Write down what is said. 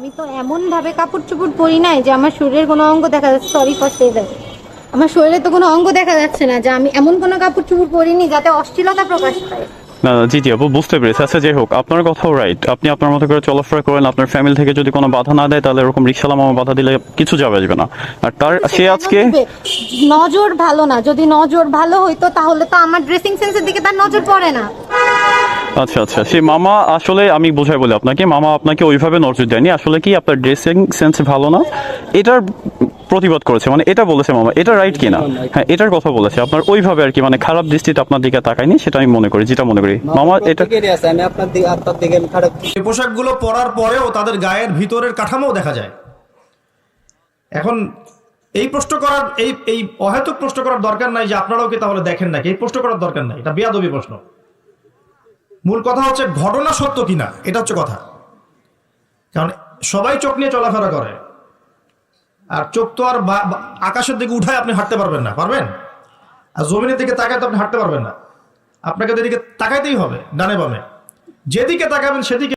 আমি তো এমন ভাবে কাপড় চোপড় পরি নাই যে আমার শরীরের কোনো অঙ্গ দেখা যাচ্ছে। Sorry for say that. আমার শরীরে তো কোনো অঙ্গ দেখা যাচ্ছে না, যে আমি এমন কোনো কাপড় চোপড় পরিনি যাতে অশ্লীলতা প্রকাশ পায়। না জি জি আপু, বুঝতে পেরেছি। আচ্ছা যাই হোক, আপনার কথাও রাইট। আপনি আপনার মতো করে চলাফেরা করেন, আপনার ফ্যামিলি থেকে যদি কোনো বাধা না দেয় তাহলে এরকম রিক্সাওয়ালা মামা বাধা দিলে কিছু যাবে আসবে না। আর তার সে সে কেন আজকে দিবে? নজর ভালো না। যদি নজর ভালো হইতো তাহলে তো আমার ড্রেসিং সেন্সের দিকে তার নজর পড়ে না। আচ্ছা আচ্ছা, সে মামা আসলে আমি বোঝাই বলি আপনাকে, মামা আপনাকে ওইভাবে নজর দেয়নি। আসলে কি আপনার ড্রেসিং সেন্স ভালো না এটার প্রতিবাদ করেছে, মানে এটা বলেছে মামা। এটা রাইট কিনা? হ্যাঁ, এটার কথা বলেছে। আপনার ওইভাবে আর কি, মানে খারাপ দৃষ্টিতে আপনার দিকে তাকায়নি, সেটা আমি মনে করি, যেটা মনে করি মামা এটা। আমি আপনার দিকে আমি খারাপ। এই পোশাকগুলো পরার পরেও তাদের গায়ের ভিতরের কাঠামোও দেখা যায়। এখন এই প্রশ্ন করার এই অহেতুক প্রশ্ন করার দরকার নাই যে আপনারাও কি তাহলে দেখেন নাকি, এই প্রশ্ন করার দরকার নাই, এটা বেয়াদবি প্রশ্ন। মূল কথা হচ্ছে ঘটনা সত্য কিনা, এটা হচ্ছে কথা। কারণ সবাই চোখ নিয়ে চলাফেরা করে, আর চোখ তো আর আকাশের দিকে উঠায় আপনি হাঁটতে পারবেন না, পারবেন? আর জমিনের দিকে তাকায় তো আপনি হাঁটতে পারবেন না। আপনাকে এদিকে তাকাইতেই হবে, ডানে বামে, যেদিকে তাকাবেন সেদিকে